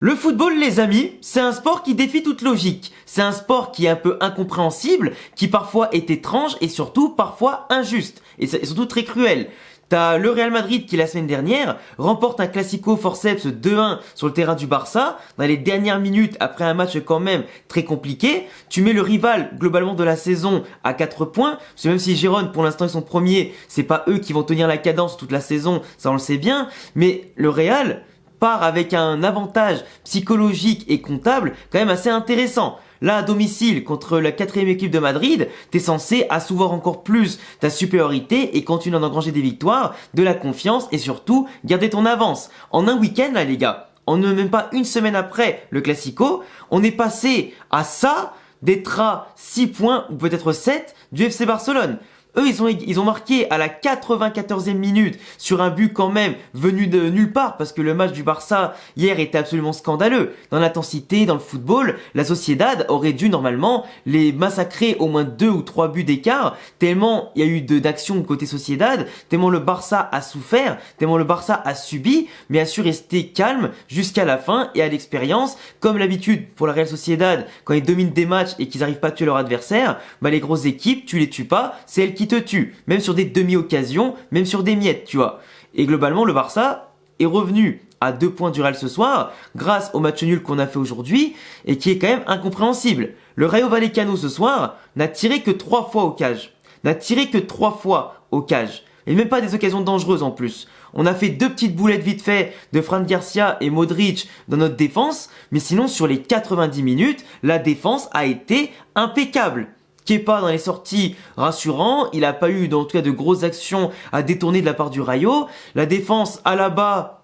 Le football, les amis, c'est un sport qui défie toute logique. C'est un sport qui est un peu incompréhensible, qui parfois est étrange et surtout parfois injuste. Et surtout très cruel. T'as le Real Madrid qui la semaine dernière remporte un classico forceps 2-1 sur le terrain du Barça dans les dernières minutes après un match quand même très compliqué. Tu mets le rival globalement de la saison à 4 points, parce que même si Gérone pour l'instant ils sont premiers, c'est pas eux qui vont tenir la cadence toute la saison, ça on le sait bien, mais le Real part avec un avantage psychologique et comptable quand même assez intéressant. Là, à domicile, contre la quatrième équipe de Madrid, t'es censé assouvoir encore plus ta supériorité et continuer à engranger des victoires, de la confiance et surtout garder ton avance. En un week-end, là, les gars, en ne même pas une semaine après le Classico, on est passé à ça d'être à 6 points ou peut-être 7 du FC Barcelone. Eux, ils ont marqué à la 94e minute sur un but quand même venu de nulle part parce que le match du Barça hier était absolument scandaleux. Dans l'intensité, dans le football, la Sociedad aurait dû normalement les massacrer au moins 2 ou 3 buts d'écart tellement il y a eu d'actions côté Sociedad, tellement le Barça a souffert, tellement le Barça a subi, mais a su rester calme jusqu'à la fin et à l'expérience. Comme l'habitude pour la Real Sociedad, quand ils dominent des matchs et qu'ils n'arrivent pas à tuer leur adversaire, bah les grosses équipes, tu les tues pas, c'est elles qui te tue, même sur des demi-occasions, même sur des miettes, tu vois. Et globalement, le Barça est revenu à 2 points du Real ce soir, grâce au match nul qu'on a fait aujourd'hui, et qui est quand même incompréhensible. Le Rayo Vallecano ce soir n'a tiré que 3 fois au cage. N'a tiré que 3 fois au cage. Et même pas des occasions dangereuses en plus. On a fait 2 petites boulettes vite fait de Fran Garcia et Modric dans notre défense, mais sinon sur les 90 minutes, la défense a été impeccable. Kepa dans les sorties rassurant, il a pas eu en tout cas de grosses actions à détourner de la part du Rayo. La défense Alaba,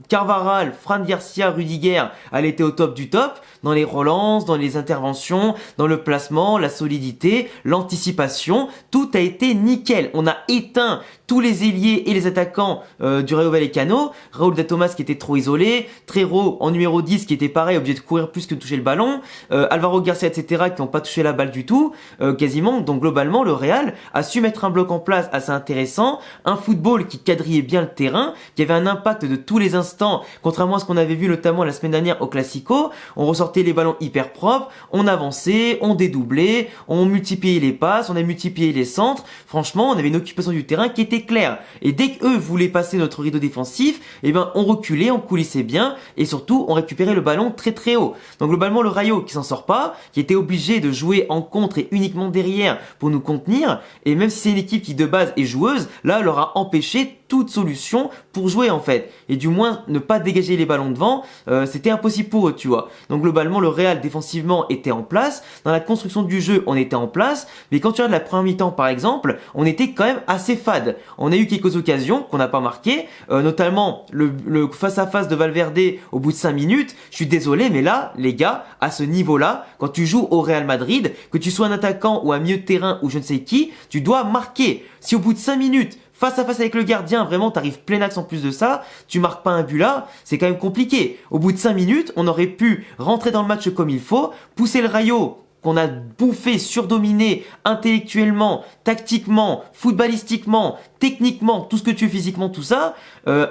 Carvajal, Fran Garcia, Rudiger, elle était au top du top, dans les relances, dans les interventions, dans le placement, la solidité, l'anticipation, tout a été nickel. On a éteint tous les ailiers et les attaquants du Rayo Vallecano. Raúl de Tomás qui était trop isolé, Trero en numéro 10 qui était pareil, obligé de courir plus que de toucher le ballon, Alvaro Garcia, etc. qui n'ont pas touché la balle du tout, quasiment. Donc globalement, le Real a su mettre un bloc en place assez intéressant, un football qui quadrillait bien le terrain, qui avait un impact de tous les instants, contrairement à ce qu'on avait vu notamment la semaine dernière au Classico. On ressortait les ballons hyper propres, on avançait, on dédoublait, on multipliait les passes, on a multiplié les centres. Franchement, on avait une occupation du terrain qui était claire. Et dès qu'eux voulaient passer notre rideau défensif, eh ben, on reculait, on coulissait bien et surtout, on récupérait le ballon très très haut. Donc globalement, le Rayo qui s'en sort pas, qui était obligé de jouer en contre et uniquement derrière pour nous contenir, et même si c'est une équipe qui de base est joueuse, là, elle leur a empêché toute solution pour jouer en fait. Et du moins, ne pas dégager les ballons devant, c'était impossible pour eux, tu vois. Donc globalement, le Real défensivement était en place. Dans la construction du jeu, on était en place. Mais quand tu regardes la première mi-temps par exemple, on était quand même assez fade. On a eu quelques occasions qu'on n'a pas marquées, notamment le face-à-face de Valverde au bout de 5 minutes. Je suis désolé, mais là, les gars, à ce niveau-là, quand tu joues au Real Madrid, que tu sois un attaquant ou un milieu de terrain ou je ne sais qui, tu dois marquer. Si au bout de 5 minutes, face à face avec le gardien, vraiment t'arrives plein axe en plus de ça, tu marques pas un but là, c'est quand même compliqué. Au bout de 5 minutes, on aurait pu rentrer dans le match comme il faut, pousser le Rayo qu'on a bouffé, surdominé intellectuellement, tactiquement, footballistiquement, techniquement, tout ce que tu veux physiquement, tout ça,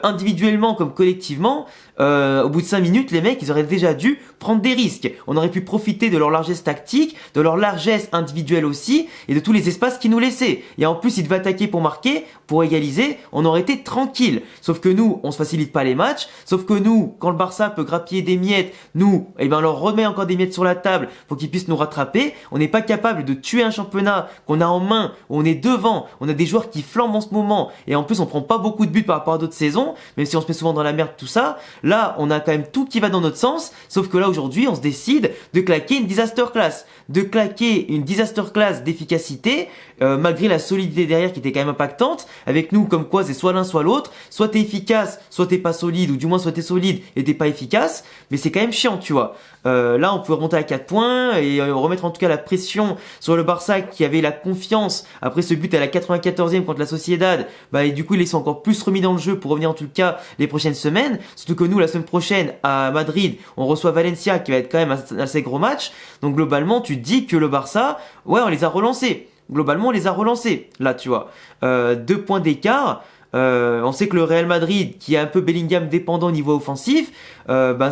individuellement comme collectivement, au bout de 5 minutes, les mecs, ils auraient déjà dû prendre des risques. On aurait pu profiter de leur largesse tactique, de leur largesse individuelle aussi, et de tous les espaces qu'ils nous laissaient. Et en plus, ils devaient attaquer pour marquer, pour égaliser, on aurait été tranquille. Sauf que nous, on se facilite pas les matchs, sauf que nous, quand le Barça peut grappiller des miettes, nous, eh ben, on leur remet encore des miettes sur la table pour qu'ils puissent nous rattraper. On n'est pas capable de tuer un championnat qu'on a en main, où on est devant, on a des joueurs qui flambent en ce moment, et en plus, on prend pas beaucoup de buts par rapport à d'autres saisons, même si on se met souvent dans la merde, tout ça. Là, on a quand même tout qui va dans notre sens, sauf que là, aujourd'hui, on se décide de claquer une disaster class. De claquer une disaster class d'efficacité, malgré la solidité derrière qui était quand même impactante, avec nous, comme quoi c'est soit l'un soit l'autre, soit t'es efficace, soit t'es pas solide, ou du moins soit t'es solide et t'es pas efficace, mais c'est quand même chiant, tu vois. Là, on pouvait remonter à 4 points et remettre en tout cas la pression sur le Barça qui avait la confiance après ce but à la 94e contre la Sociedad. Bah, et du coup, ils sont encore plus remis dans le jeu pour revenir en tout cas les prochaines semaines. Surtout que nous, la semaine prochaine à Madrid, on reçoit Valencia qui va être quand même un assez gros match. Donc globalement, tu te dis que le Barça, ouais, on les a relancés. Globalement, on les a relancés. Là, tu vois, 2 points d'écart. On sait que le Real Madrid, qui est un peu Bellingham dépendant au niveau offensif,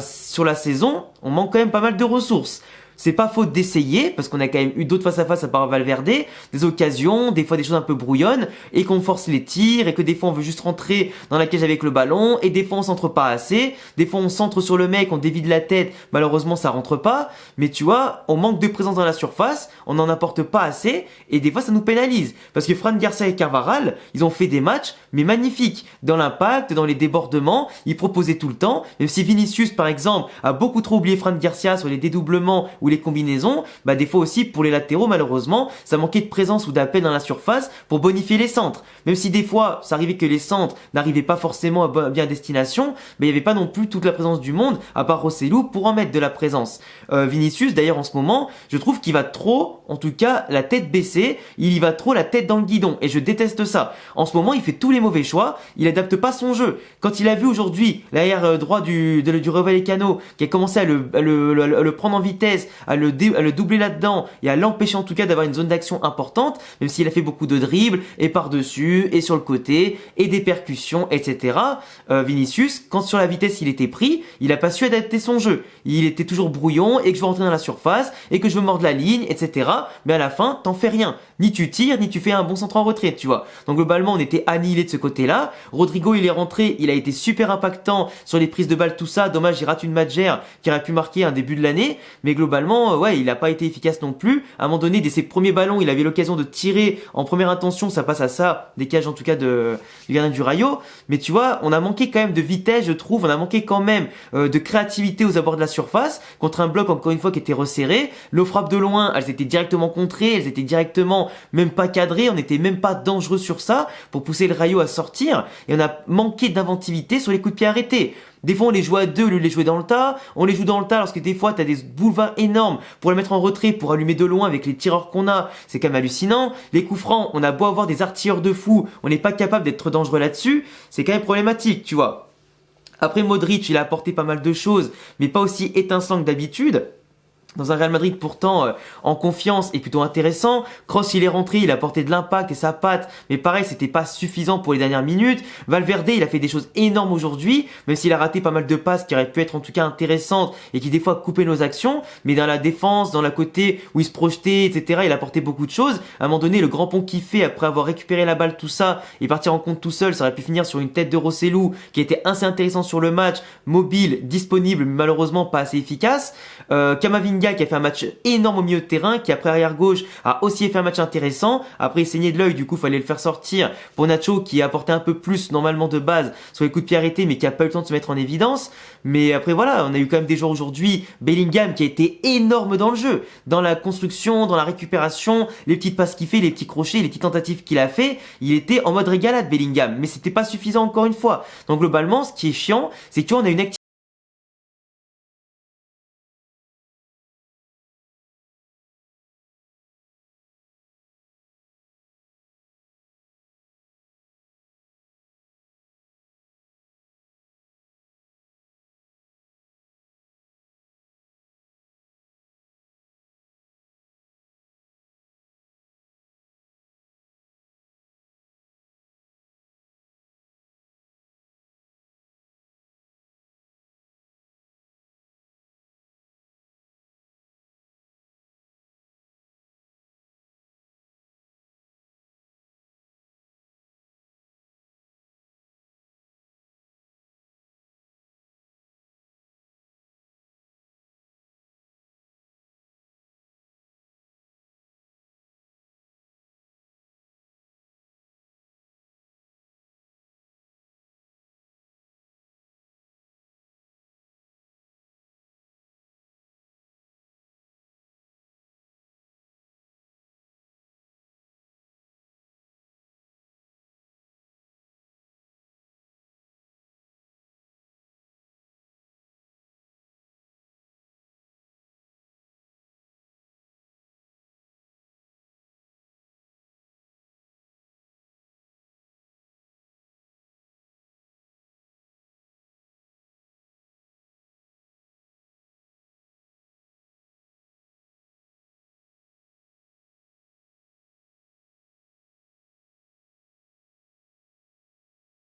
sur la saison, on manque quand même pas mal de ressources. C'est pas faute d'essayer, parce qu'on a quand même eu d'autres face à face à part Valverde, des occasions, des fois des choses un peu brouillonnes, et qu'on force les tirs, et que des fois on veut juste rentrer dans la cage avec le ballon, et des fois on centre pas assez, des fois on centre sur le mec, on dévide la tête, malheureusement ça rentre pas, mais tu vois, on manque de présence dans la surface, on n'en apporte pas assez, et des fois ça nous pénalise. Parce que Fran Garcia et Carvajal, ils ont fait des matchs, mais magnifiques, dans l'impact, dans les débordements, ils proposaient tout le temps, même si Vinicius par exemple a beaucoup trop oublié Fran Garcia sur les dédoublements, ou les combinaisons, des fois aussi pour les latéraux malheureusement, ça manquait de présence ou d'appel dans la surface pour bonifier les centres. Même si des fois, ça arrivait que les centres n'arrivaient pas forcément à bien destination, il n'y avait pas non plus toute la présence du monde, à part Rossellou, pour en mettre de la présence. Vinicius, d'ailleurs en ce moment, je trouve qu'il va trop, en tout cas, la tête baissée, il y va trop la tête dans le guidon, et je déteste ça. En ce moment, il fait tous les mauvais choix, il adapte pas son jeu. Quand il a vu aujourd'hui l'arrière droit du Rayo Vallecano, qui a commencé à le prendre en vitesse, à le doubler là-dedans et à l'empêcher en tout cas d'avoir une zone d'action importante, même s'il a fait beaucoup de dribbles et par-dessus et sur le côté et des percussions, etc. Vinicius, quand sur la vitesse il était pris, il a pas su adapter son jeu. Il était toujours brouillon et que je veux rentrer dans la surface et que je veux mordre la ligne, etc. Mais à la fin, t'en fais rien. Ni tu tires, ni tu fais un bon centre en retrait, tu vois. Donc globalement, on était annihilé de ce côté-là. Rodrigo, il est rentré, il a été super impactant sur les prises de balles, tout ça. Dommage, il rate une Madjer qui aurait pu marquer un début de l'année. Mais globalement, ouais, il n'a pas été efficace non plus. À un moment donné, dès ses premiers ballons, il avait l'occasion de tirer en première intention. Ça passe à ça, des cages en tout cas du gardien du Rayo. Mais tu vois, on a manqué quand même de vitesse, je trouve. On a manqué quand même de créativité aux abords de la surface contre un bloc encore une fois qui était resserré. Nos frappes de loin, elles étaient directement contrées, elles étaient directement même pas cadrées. On n'était même pas dangereux sur ça pour pousser le Rayo à sortir. Et on a manqué d'inventivité sur les coups de pied arrêtés. Des fois, on les joue à deux au lieu de les jouer dans le tas. On les joue dans le tas lorsque des fois, t'as des boulevards énormes pour les mettre en retrait, pour allumer de loin avec les tireurs qu'on a. C'est quand même hallucinant. Les coups francs, on a beau avoir des artilleurs de fou, on n'est pas capable d'être dangereux là-dessus. C'est quand même problématique, tu vois. Après, Modric, il a apporté pas mal de choses, mais pas aussi étincelant que d'habitude. Dans un Real Madrid pourtant en confiance et plutôt intéressant. Kroos il est rentré, il a apporté de l'impact et sa patte, mais pareil c'était pas suffisant pour les dernières minutes. Valverde il a fait des choses énormes aujourd'hui, même s'il a raté pas mal de passes qui auraient pu être en tout cas intéressantes et qui des fois coupaient nos actions, mais dans la défense, dans la côté où il se projetait, etc. il a apporté beaucoup de choses. À un moment donné le grand pont qu'il fait après avoir récupéré la balle tout ça et partir en compte tout seul, ça aurait pu finir sur une tête de Rossellou qui était assez intéressant sur le match, mobile, disponible, mais malheureusement pas assez efficace. Camavinga qui a fait un match énorme au milieu de terrain, qui après arrière gauche a aussi fait un match intéressant. Après il saignait de l'œil, du coup fallait le faire sortir pour Nacho qui a apporté un peu plus normalement de base sur les coups de pied arrêtés mais qui a pas eu le temps de se mettre en évidence. Mais après voilà, on a eu quand même des joueurs aujourd'hui, Bellingham qui a été énorme dans le jeu, dans la construction, dans la récupération, les petites passes qu'il fait, les petits crochets, les petites tentatives qu'il a fait, il était en mode régalade Bellingham, mais c'était pas suffisant encore une fois. Donc globalement, ce qui est chiant, c'est que tu vois, on a une activité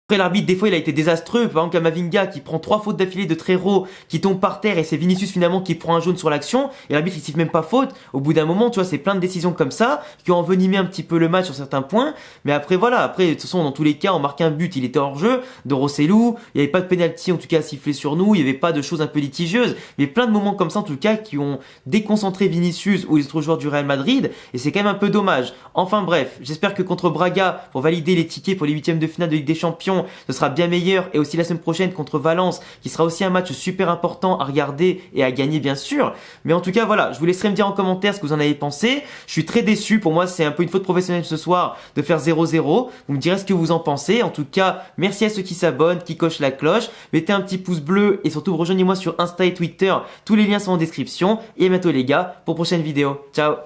Après l'arbitre des fois il a été désastreux, par exemple Kamavinga qui prend 3 fautes d'affilée de Trero, qui tombe par terre et c'est Vinicius finalement qui prend un jaune sur l'action et l'arbitre il siffle même pas faute. Au bout d'un moment tu vois c'est plein de décisions comme ça qui ont envenimé un petit peu le match sur certains points, mais après voilà, après de toute façon dans tous les cas on marque un but, il était hors jeu de Rossellou, il n'y avait pas de penalty en tout cas à siffler sur nous, il n'y avait pas de choses un peu litigieuses, mais plein de moments comme ça en tout cas qui ont déconcentré Vinicius ou les autres joueurs du Real Madrid et c'est quand même un peu dommage. Enfin bref, j'espère que contre Braga pour valider les tickets pour les huitièmes de finale de Ligue des Champions ce sera bien meilleur et aussi la semaine prochaine contre Valence qui sera aussi un match super important à regarder et à gagner bien sûr. Mais en tout cas voilà, je vous laisserai me dire en commentaire ce que vous en avez pensé. Je suis très déçu, pour moi c'est un peu une faute professionnelle ce soir de faire 0-0. Vous me direz ce que vous en pensez. En tout cas, merci à ceux qui s'abonnent, qui cochent la cloche, mettez un petit pouce bleu et surtout rejoignez-moi sur Insta et Twitter. Tous les liens sont en description et à bientôt les gars pour prochaine vidéo. Ciao.